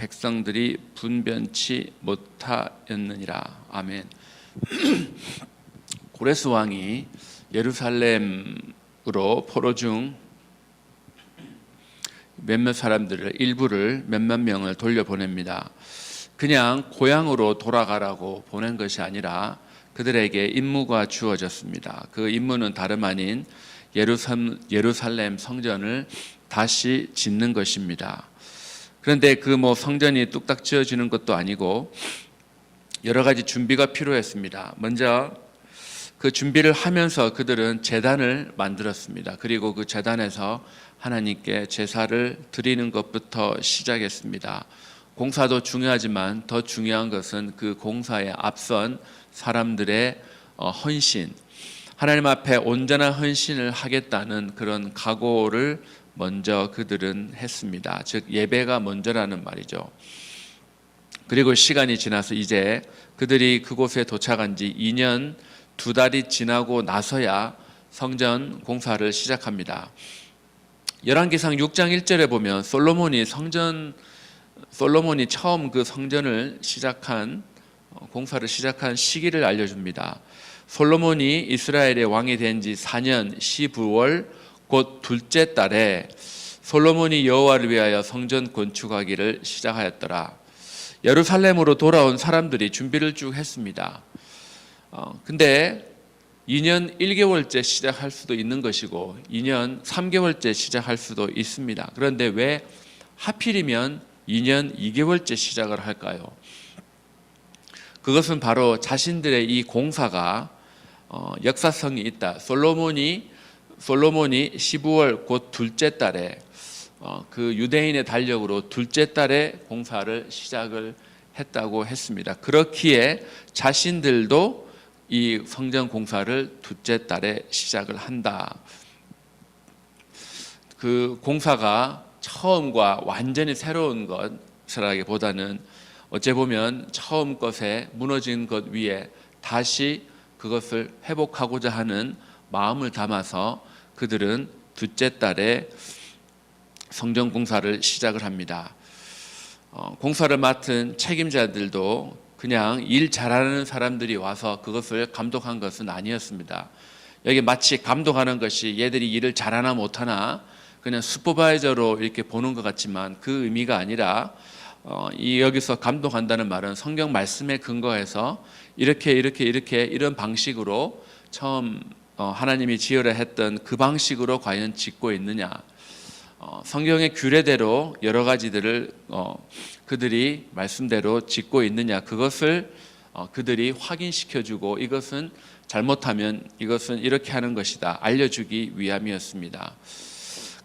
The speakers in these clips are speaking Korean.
백성들이 분변치 못하였느니라. 아멘. 고레스 왕이 예루살렘으로 포로 중 몇몇 사람들을 일부를 몇몇 명을 돌려보냅니다. 그냥 고향으로 돌아가라고 보낸 것이 아니라 그들에게 임무가 주어졌습니다. 그 임무는 다름 아닌 예루살렘 성전을 다시 짓는 것입니다. 그런데 그 성전이 뚝딱 지어지는 것도 아니고 여러 가지 준비가 필요했습니다. 먼저 그 준비를 하면서 그들은 제단을 만들었습니다. 그리고 그 제단에서 하나님께 제사를 드리는 것부터 시작했습니다. 공사도 중요하지만 더 중요한 것은 그 공사에 앞선 사람들의 헌신, 하나님 앞에 온전한 헌신을 하겠다는 그런 각오를 먼저 그들은 했습니다. 즉 예배가 먼저라는 말이죠. 그리고 시간이 지나서 이제 그들이 그곳에 도착한 지 2년 2달이 지나고 나서야 성전 공사를 시작합니다. 열왕기상 6장 1절에 보면 솔로몬이 처음 그 성전을 공사를 시작한 시기를 알려줍니다. 솔로몬이 이스라엘의 왕이 된 지 4년 12월 곧 둘째 달에 솔로몬이 여호와를 위하여 성전 건축하기를 시작하였더라. 예루살렘으로 돌아온 사람들이 준비를 쭉 했습니다. 근데 2년 1개월째 시작할 수도 있는 것이고 2년 3개월째 시작할 수도 있습니다. 그런데 왜 하필이면 2년 2개월째 시작을 할까요? 그것은 바로 자신들의 이 공사가 역사성이 있다. 솔로몬이 12월 곧 둘째 달에 그 유대인의 달력으로 둘째 달에 공사를 시작을 했다고 했습니다. 그렇기에 자신들도 이 성전 공사를 둘째 달에 시작을 한다. 그 공사가 처음과 완전히 새로운 것이라기보다는 어째 보면 처음 것에 무너진 것 위에 다시 그것을 회복하고자 하는 마음을 담아서 그들은 둘째 달에 성전 공사를 시작을 합니다. 공사를 맡은 책임자들도 그냥 일 잘하는 사람들이 와서 그것을 감독한 것은 아니었습니다. 여기 마치 감독하는 것이 얘들이 일을 잘하나 못하나 그냥 슈퍼바이저로 이렇게 보는 것 같지만 그 의미가 아니라 여기서 감독한다는 말은 성경 말씀에 근거해서 이렇게 이런 방식으로 처음 하나님이 지으려 했던 그 방식으로 과연 짓고 있느냐, 성경의 규례대로 여러 가지들을 그들이 말씀대로 짓고 있느냐, 그것을 그들이 확인시켜주고 이것은 잘못하면 이것은 이렇게 하는 것이다 알려주기 위함이었습니다.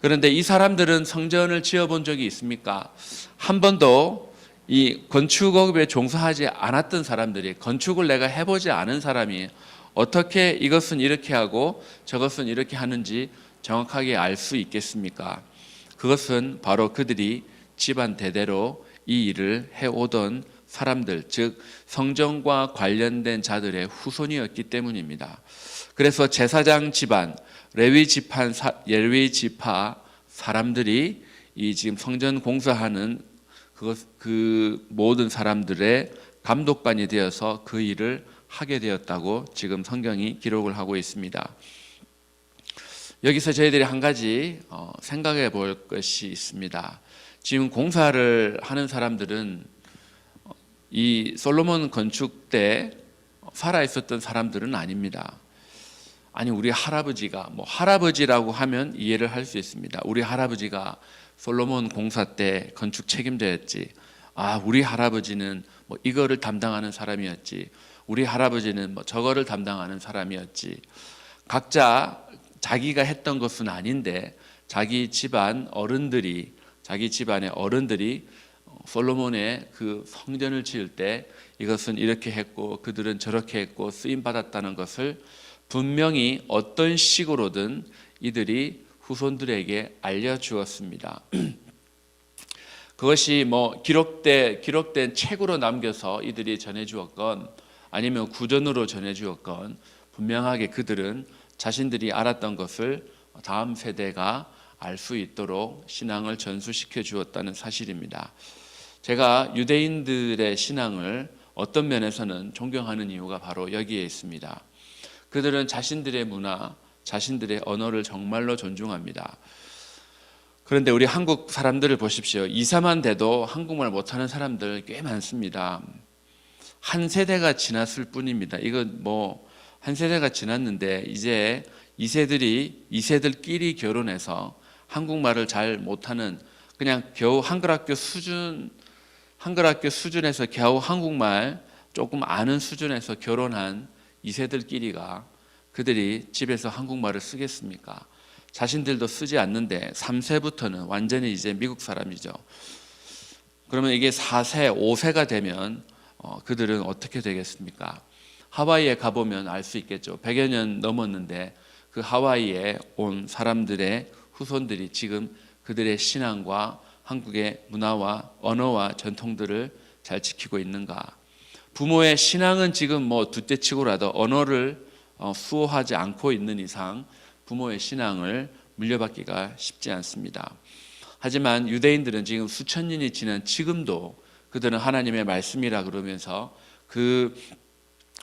그런데 이 사람들은 성전을 지어본 적이 있습니까? 한 번도 이 건축업에 종사하지 않았던 사람들이, 건축을 내가 해보지 않은 사람이 어떻게 이것은 이렇게 하고 저것은 이렇게 하는지 정확하게 알 수 있겠습니까? 그것은 바로 그들이 집안 대대로 이 일을 해오던 사람들, 즉 성전과 관련된 자들의 후손이었기 때문입니다. 그래서 제사장 집안, 레위 지파 사람들이 이 지금 성전 공사하는 그 모든 사람들의 감독관이 되어서 그 일을 하게 되었다고 지금 성경이 기록을 하고 있습니다. 여기서 저희들이 한 가지 생각해 볼 것이 있습니다. 지금 공사를 하는 사람들은 이 솔로몬 건축 때 살아 있었던 사람들은 아닙니다. 아니, 우리 할아버지가, 할아버지라고 하면 이해를 할 수 있습니다. 우리 할아버지가 솔로몬 공사 때 건축 책임자였지. 우리 할아버지는 이거를 담당하는 사람이었지. 우리 할아버지는 저거를 담당하는 사람이었지. 각자 자기가 했던 것은 아닌데 자기 집안의 어른들이 솔로몬의 그 성전을 지을 때 이것은 이렇게 했고 그들은 저렇게 했고 쓰임 받았다는 것을 분명히 어떤 식으로든 이들이 후손들에게 알려주었습니다. 그것이 기록된 책으로 남겨서 이들이 전해주었건 아니면 구전으로 전해주었건 분명하게 그들은 자신들이 알았던 것을 다음 세대가 알 수 있도록 신앙을 전수시켜 주었다는 사실입니다. 제가 유대인들의 신앙을 어떤 면에서는 존경하는 이유가 바로 여기에 있습니다. 그들은 자신들의 문화, 자신들의 언어를 정말로 존중합니다. 그런데 우리 한국 사람들을 보십시오. 이사만 돼도 한국말 못하는 사람들 꽤 많습니다. 한 세대가 지났을 뿐입니다. 이건 한 세대가 지났는데 이제 2세들끼리 결혼해서 한국말을 잘 못하는, 그냥 겨우 한글학교 수준에서 겨우 한국말 조금 아는 수준에서 결혼한 2세들끼리가 그들이 집에서 한국말을 쓰겠습니까? 자신들도 쓰지 않는데 3세부터는 완전히 이제 미국 사람이죠. 그러면 이게 4세, 5세가 되면 그들은 어떻게 되겠습니까? 하와이에 가보면 알 수 있겠죠. 100여 년 넘었는데 그 하와이에 온 사람들의 후손들이 지금 그들의 신앙과 한국의 문화와 언어와 전통들을 잘 지키고 있는가? 부모의 신앙은 지금 둘째치고라도 언어를 수호하지 않고 있는 이상 부모의 신앙을 물려받기가 쉽지 않습니다. 하지만 유대인들은 지금 수천 년이 지난 지금도 그들은 하나님의 말씀이라 그러면서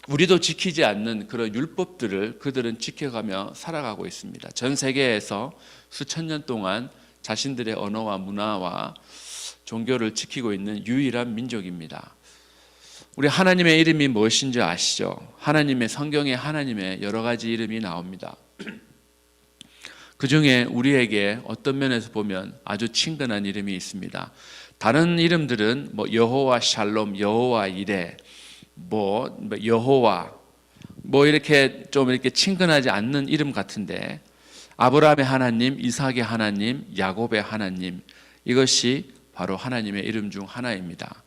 우리도 지키지 않는 그런 율법들을 그들은 지켜가며 살아가고 있습니다. 전 세계에서 수천 년 동안 자신들의 언어와 문화와 종교를 지키고 있는 유일한 민족입니다. 우리 하나님의 이름이 무엇인지 아시죠? 하나님의 성경에 하나님의 여러 가지 이름이 나옵니다. 그 중에 우리에게 어떤 면에서 보면 아주 친근한 이름이 있습니다. 다른 이름들은 여호와 샬롬, 여호와 이레, 여호와 이렇게 좀 이렇게 친근하지 않는 이름 같은데, 아브라함의 하나님, 이삭의 하나님, 야곱의 하나님, 이것이 바로 하나님의 이름 중 하나입니다.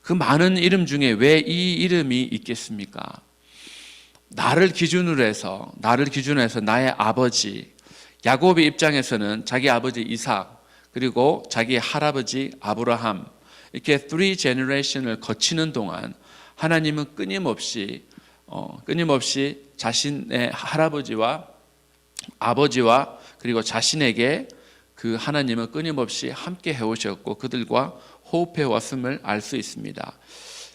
그 많은 이름 중에 왜 이 이름이 있겠습니까? 나를 기준으로 해서 나의 아버지 야곱의 입장에서는 자기 아버지 이삭, 그리고 자기 할아버지 아브라함, 이렇게 3 generation을 거치는 동안 하나님은 끊임없이 자신의 할아버지와 아버지와 그리고 자신에게 그 하나님은 끊임없이 함께 해오셨고 그들과 호흡해 왔음을 알 수 있습니다.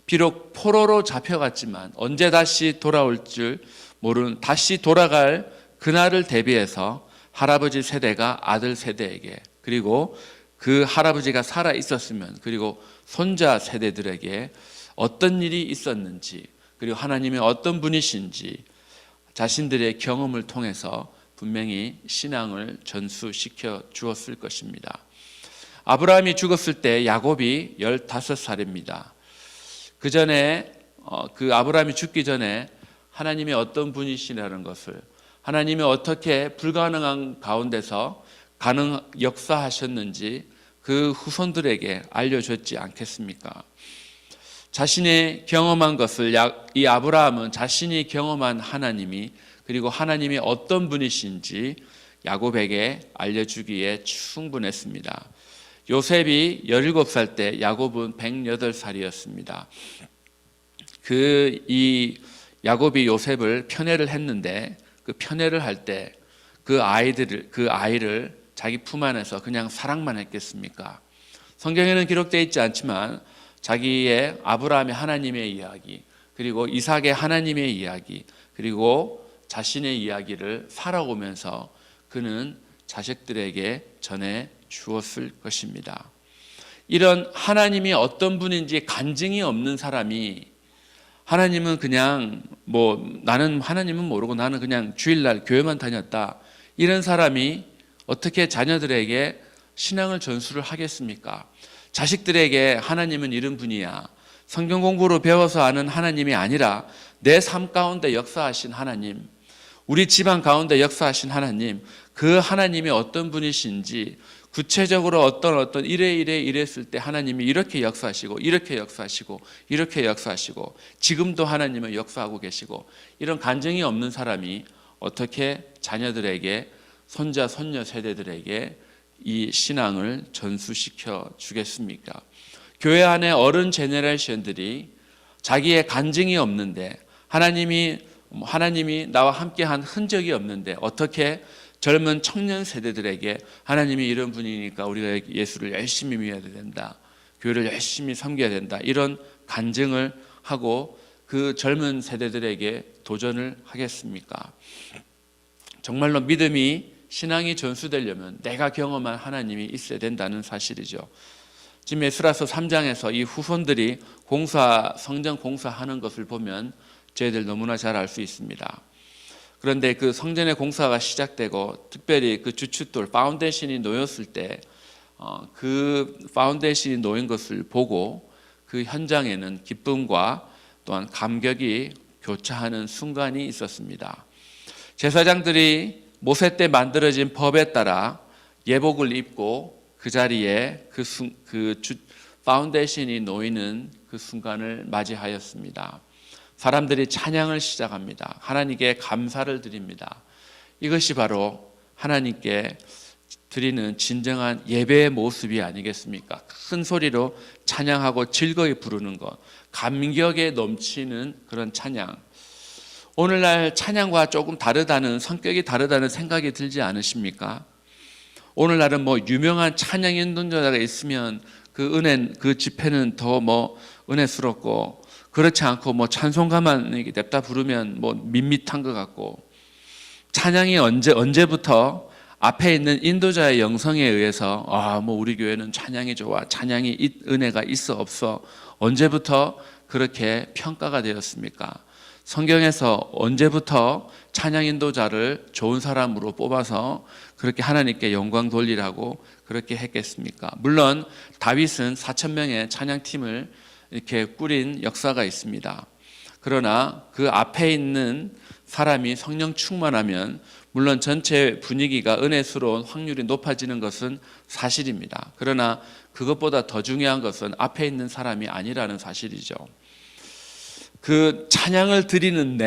비록 포로로 잡혀갔지만 언제 다시 돌아올 줄 모르는, 다시 돌아갈 그날을 대비해서 할아버지 세대가 아들 세대에게, 그리고 그 할아버지가 살아 있었으면 그리고 손자 세대들에게 어떤 일이 있었는지, 그리고 하나님이 어떤 분이신지 자신들의 경험을 통해서 분명히 신앙을 전수시켜 주었을 것입니다. 아브라함이 죽었을 때 야곱이 15살입니다. 그 전에 아브라함이 죽기 전에 하나님이 어떤 분이시라는 것을, 하나님이 어떻게 불가능한 가운데서 역사하셨는지 그 후손들에게 알려줬지 않겠습니까? 자신이 경험한 것을 이 아브라함은 자신이 경험한 하나님이, 그리고 하나님이 어떤 분이신지 야곱에게 알려주기에 충분했습니다. 요셉이 17살 때 야곱은 108살이었습니다. 이 야곱이 요셉을 편애를 했는데 그 편애를 할 때 그 아이를 자기 품 안에서 그냥 사랑만 했겠습니까? 성경에는 기록되어 있지 않지만 자기의 아브라함의 하나님의 이야기, 그리고 이삭의 하나님의 이야기, 그리고 자신의 이야기를 살아오면서 그는 자식들에게 전해 주었을 것입니다. 이런 하나님이 어떤 분인지 간증이 없는 사람이, 하나님은 그냥 나는 하나님은 모르고 나는 그냥 주일날 교회만 다녔다, 이런 사람이 어떻게 자녀들에게 신앙을 전수를 하겠습니까? 자식들에게 하나님은 이런 분이야, 성경 공부로 배워서 아는 하나님이 아니라 내 삶 가운데 역사하신 하나님, 우리 집안 가운데 역사하신 하나님, 그 하나님이 어떤 분이신지 구체적으로 어떤 이랬을 때 하나님이 이렇게 역사하시고 이렇게 역사하시고 이렇게 역사하시고 지금도 하나님은 역사하고 계시고, 이런 간증이 없는 사람이 어떻게 자녀들에게, 손자 손녀 세대들에게 이 신앙을 전수시켜 주겠습니까? 교회 안에 어른 제너레이션들이 자기의 간증이 없는데, 하나님이 나와 함께한 흔적이 없는데 어떻게 젊은 청년 세대들에게 하나님이 이런 분이니까 우리가 예수를 열심히 믿어야 된다, 교회를 열심히 섬겨야 된다. 이런 간증을 하고 그 젊은 세대들에게 도전을 하겠습니까? 정말로 믿음이 신앙이 전수되려면 내가 경험한 하나님이 있어야 된다는 사실이죠. 지금 에스라서 3장에서 이 후손들이 성전 공사하는 것을 보면 저희들 너무나 잘 알 수 있습니다. 그런데 그 성전의 공사가 시작되고 특별히 그 주춧돌 파운데이션이 놓였을 때 그 파운데이션이 놓인 것을 보고 그 현장에는 기쁨과 또한 감격이 교차하는 순간이 있었습니다. 제사장들이 모세 때 만들어진 법에 따라 예복을 입고 그 자리에 그 파운데이션이 놓이는 그 순간을 맞이하였습니다. 사람들이 찬양을 시작합니다. 하나님께 감사를 드립니다. 이것이 바로 하나님께 드리는 진정한 예배의 모습이 아니겠습니까? 큰 소리로 찬양하고 즐거이 부르는 것, 감격에 넘치는 그런 찬양. 오늘날 찬양과 조금 다르다는, 성격이 다르다는 생각이 들지 않으십니까? 오늘날은 유명한 찬양 인도자가 있으면 그 집회는 더 은혜스럽고, 그렇지 않고 찬송가만 냅다 부르면 밋밋한 것 같고, 찬양이 언제부터 앞에 있는 인도자의 영성에 의해서 우리 교회는 찬양이 좋아, 찬양이 은혜가 있어 없어, 언제부터 그렇게 평가가 되었습니까? 성경에서 언제부터 찬양 인도자를 좋은 사람으로 뽑아서 그렇게 하나님께 영광 돌리라고 그렇게 했겠습니까? 물론 다윗은 4,000명의 찬양팀을 이렇게 꾸린 역사가 있습니다. 그러나 그 앞에 있는 사람이 성령 충만하면 물론 전체 분위기가 은혜스러운 확률이 높아지는 것은 사실입니다. 그러나 그것보다 더 중요한 것은 앞에 있는 사람이 아니라는 사실이죠. 그 찬양을 드리는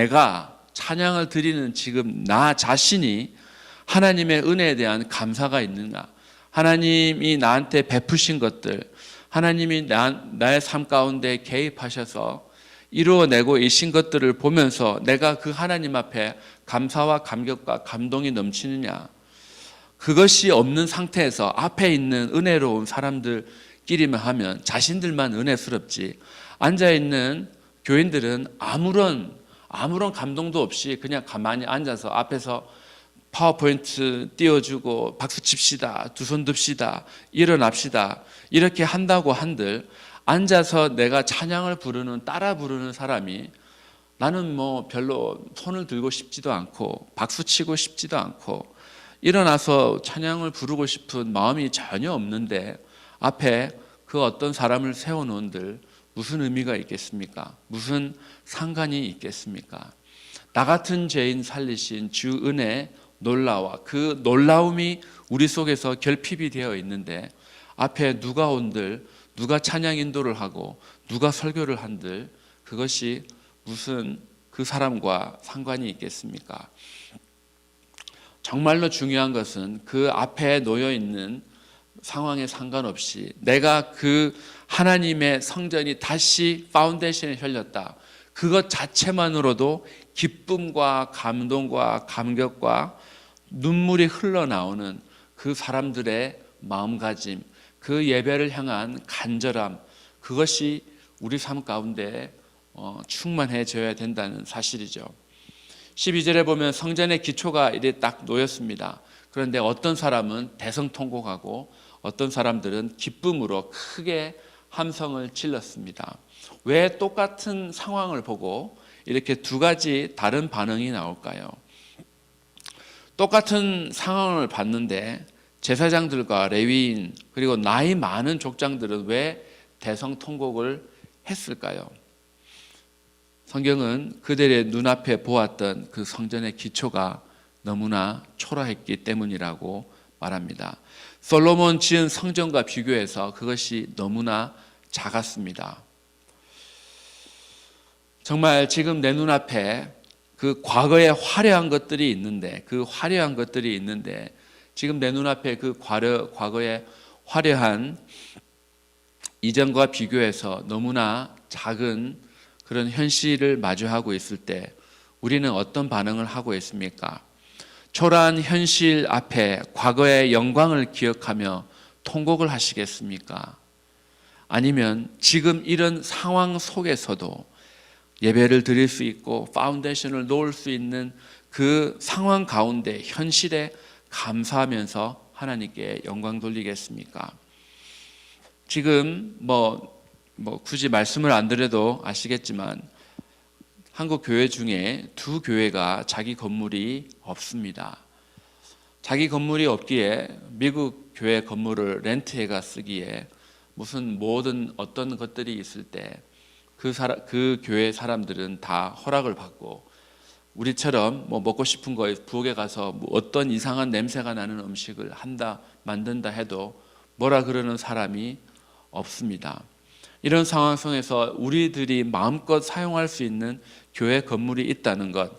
찬양을 드리는 지금 나 자신이 하나님의 은혜에 대한 감사가 있는가? 하나님이 나한테 베푸신 것들, 하나님이 나의 삶 가운데 개입하셔서 이루어내고 계신 것들을 보면서 내가 그 하나님 앞에 감사와 감격과 감동이 넘치느냐? 그것이 없는 상태에서 앞에 있는 은혜로운 사람들끼리만 하면 자신들만 은혜스럽지, 앉아있는 교인들은 아무런 감동도 없이 그냥 가만히 앉아서 앞에서 파워포인트 띄워주고 박수 칩시다, 두 손 듭시다, 일어납시다, 이렇게 한다고 한들 앉아서 내가 찬양을 따라 부르는 사람이 나는 별로 손을 들고 싶지도 않고 박수 치고 싶지도 않고 일어나서 찬양을 부르고 싶은 마음이 전혀 없는데 앞에 그 어떤 사람을 세워놓은들 무슨 의미가 있겠습니까? 무슨 상관이 있겠습니까? 나 같은 죄인 살리신 주 은혜 놀라와 그 놀라움이 우리 속에서 결핍이 되어 있는데 앞에 누가 온들, 누가 찬양 인도를 하고 누가 설교를 한들 그것이 무슨 그 사람과 상관이 있겠습니까? 정말로 중요한 것은 그 앞에 놓여 있는 상황에 상관없이 내가 그 하나님의 성전이 다시 파운데이션에 열렸다, 그것 자체만으로도 기쁨과 감동과 감격과 눈물이 흘러나오는 그 사람들의 마음가짐, 그 예배를 향한 간절함, 그것이 우리 삶 가운데 충만해져야 된다는 사실이죠. 12절에 보면 성전의 기초가 이렇게 딱 놓였습니다. 그런데 어떤 사람은 대성통곡하고 어떤 사람들은 기쁨으로 크게 함성을 질렀습니다. 왜 똑같은 상황을 보고 이렇게 두 가지 다른 반응이 나올까요? 똑같은 상황을 봤는데 제사장들과 레위인 그리고 나이 많은 족장들은 왜 대성통곡을 했을까요? 성경은 그들의 눈앞에 보았던 그 성전의 기초가 너무나 초라했기 때문이라고 말합니다. 솔로몬 지은 성전과 비교해서 그것이 너무나 작았습니다. 정말 지금 내 눈앞에 그 과거에 화려한 것들이 있는데 지금 내 눈앞에 그 과거의 화려한 이전과 비교해서 너무나 작은 그런 현실을 마주하고 있을 때 우리는 어떤 반응을 하고 있습니까? 초라한 현실 앞에 과거의 영광을 기억하며 통곡을 하시겠습니까? 아니면 지금 이런 상황 속에서도 예배를 드릴 수 있고 파운데이션을 놓을 수 있는 그 상황 가운데 현실에 감사하면서 하나님께 영광 돌리겠습니까? 지금 굳이 말씀을 안 드려도 아시겠지만 한국 교회 중에 두 교회가 자기 건물이 없습니다. 자기 건물이 없기에 미국 교회 건물을 렌트해가 쓰기에 무슨 모든 어떤 것들이 있을 때 그 교회 사람들은 다 허락을 받고 우리처럼 먹고 싶은 거에 부엌에 가서 어떤 이상한 냄새가 나는 음식을 만든다 해도 뭐라 그러는 사람이 없습니다. 이런 상황 속에서 우리들이 마음껏 사용할 수 있는 교회 건물이 있다는 것,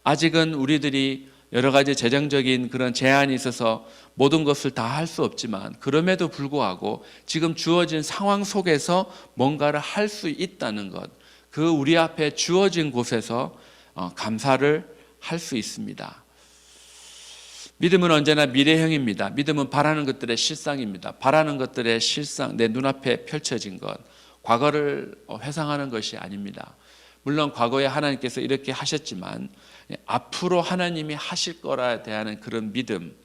아직은 우리들이 여러 가지 재정적인 그런 제한이 있어서 모든 것을 다 할 수 없지만 그럼에도 불구하고 지금 주어진 상황 속에서 뭔가를 할 수 있다는 것, 그 우리 앞에 주어진 곳에서 감사를 할 수 있습니다. 믿음은 언제나 미래형입니다. 믿음은 바라는 것들의 실상입니다. 바라는 것들의 실상, 내 눈앞에 펼쳐진 것, 과거를 회상하는 것이 아닙니다. 물론 과거에 하나님께서 이렇게 하셨지만 앞으로 하나님이 하실 거라에 대한 그런 믿음,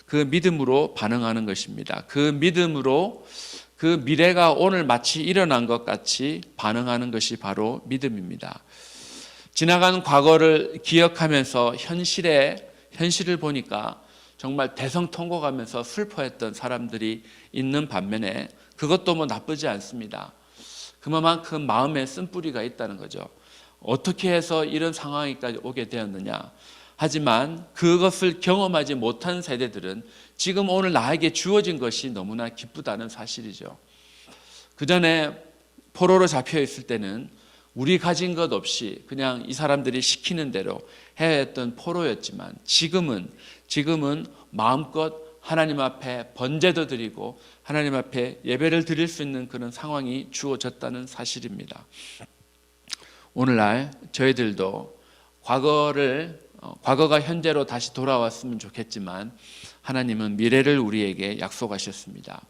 그 믿음으로 반응하는 것입니다. 그 믿음으로 그 미래가 오늘 마치 일어난 것 같이 반응하는 것이 바로 믿음입니다. 지나간 과거를 기억하면서 현실을 보니까 정말 대성통곡하면서 슬퍼했던 사람들이 있는 반면에 그것도 나쁘지 않습니다. 그만큼 마음에 쓴뿌리가 있다는 거죠. 어떻게 해서 이런 상황까지 오게 되었느냐. 하지만 그것을 경험하지 못한 세대들은 지금 오늘 나에게 주어진 것이 너무나 기쁘다는 사실이죠. 그 전에 포로로 잡혀 있을 때는 우리 가진 것 없이 그냥 이 사람들이 시키는 대로 해야 했던 포로였지만 지금은 마음껏 하나님 앞에 번제도 드리고 하나님 앞에 예배를 드릴 수 있는 그런 상황이 주어졌다는 사실입니다. 오늘날 저희들도 과거가 현재로 다시 돌아왔으면 좋겠지만 하나님은 미래를 우리에게 약속하셨습니다.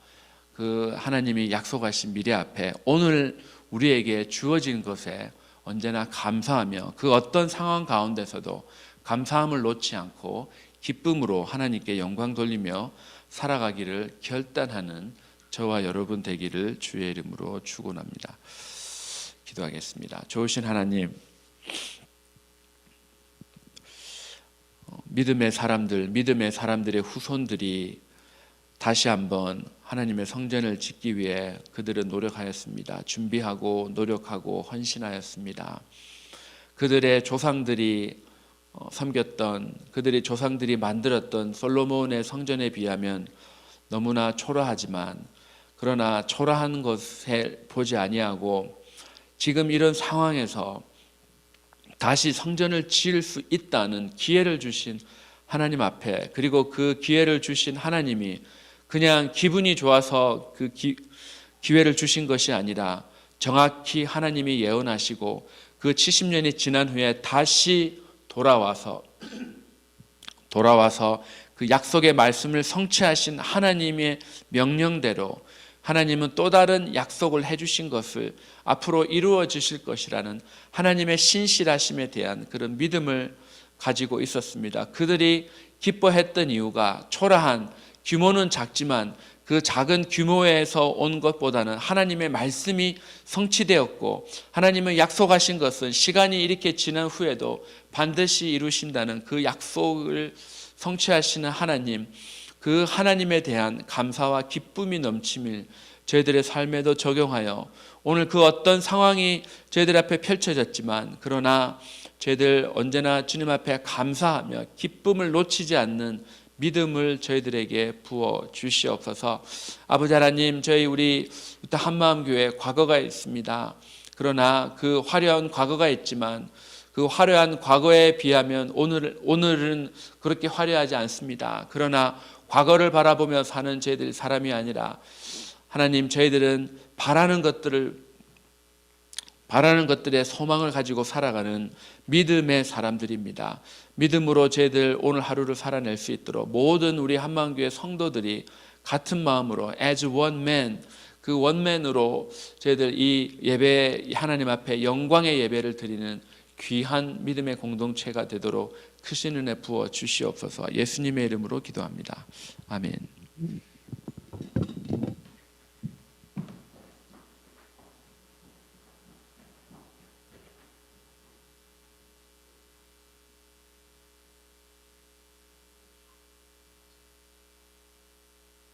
그 하나님이 약속하신 미래 앞에 오늘 우리에게 주어진 것에 언제나 감사하며 그 어떤 상황 가운데서도 감사함을 놓지 않고 기쁨으로 하나님께 영광 돌리며 살아가기를 결단하는 저와 여러분 되기를 주의 이름으로 축원합니다. 기도하겠습니다. 좋으신 하나님, 믿음의 사람들의 후손들이 다시 한번 하나님의 성전을 짓기 위해 그들은 노력하였습니다. 준비하고 노력하고 헌신하였습니다. 그들의 조상들이 섬겼던, 그들의 조상들이 만들었던 솔로몬의 성전에 비하면 너무나 초라하지만 그러나 초라한 것에 보지 아니하고 지금 이런 상황에서 다시 성전을 지을 수 있다는 기회를 주신 하나님 앞에, 그리고 그 기회를 주신 하나님이 그냥 기분이 좋아서 그 기회를 주신 것이 아니라 정확히 하나님이 예언하시고 그 70년이 지난 후에 다시 돌아와서 그 약속의 말씀을 성취하신 하나님의 명령대로 하나님은 또 다른 약속을 해주신 것을 앞으로 이루어 주실 것이라는 하나님의 신실하심에 대한 그런 믿음을 가지고 있었습니다. 그들이 기뻐했던 이유가 초라한, 규모는 작지만 그 작은 규모에서 온 것보다는 하나님의 말씀이 성취되었고 하나님은 약속하신 것은 시간이 이렇게 지난 후에도 반드시 이루신다는 그 약속을 성취하시는 하나님, 그 하나님에 대한 감사와 기쁨이 넘침을 저희들의 삶에도 적용하여 오늘 그 어떤 상황이 저희들 앞에 펼쳐졌지만 그러나 저희들 언제나 주님 앞에 감사하며 기쁨을 놓치지 않는 믿음을 저희들에게 부어 주시옵소서. 아버지 하나님, 우리 한마음교회 과거가 있습니다. 그러나 그 화려한 과거가 있지만 그 화려한 과거에 비하면 오늘은 그렇게 화려하지 않습니다. 그러나 과거를 바라보며 사는 저희들 사람이 아니라 하나님, 저희들은 바라는 것들의 소망을 가지고 살아가는 믿음의 사람들입니다. 믿음으로 저희들 오늘 하루를 살아낼 수 있도록 모든 우리 한마음교회 성도들이 같은 마음으로 as one man, 그 원맨으로 저희들 이 예배 하나님 앞에 영광의 예배를 드리는 귀한 믿음의 공동체가 되도록 크신 은혜 부어 주시옵소서. 예수님의 이름으로 기도합니다. 아멘.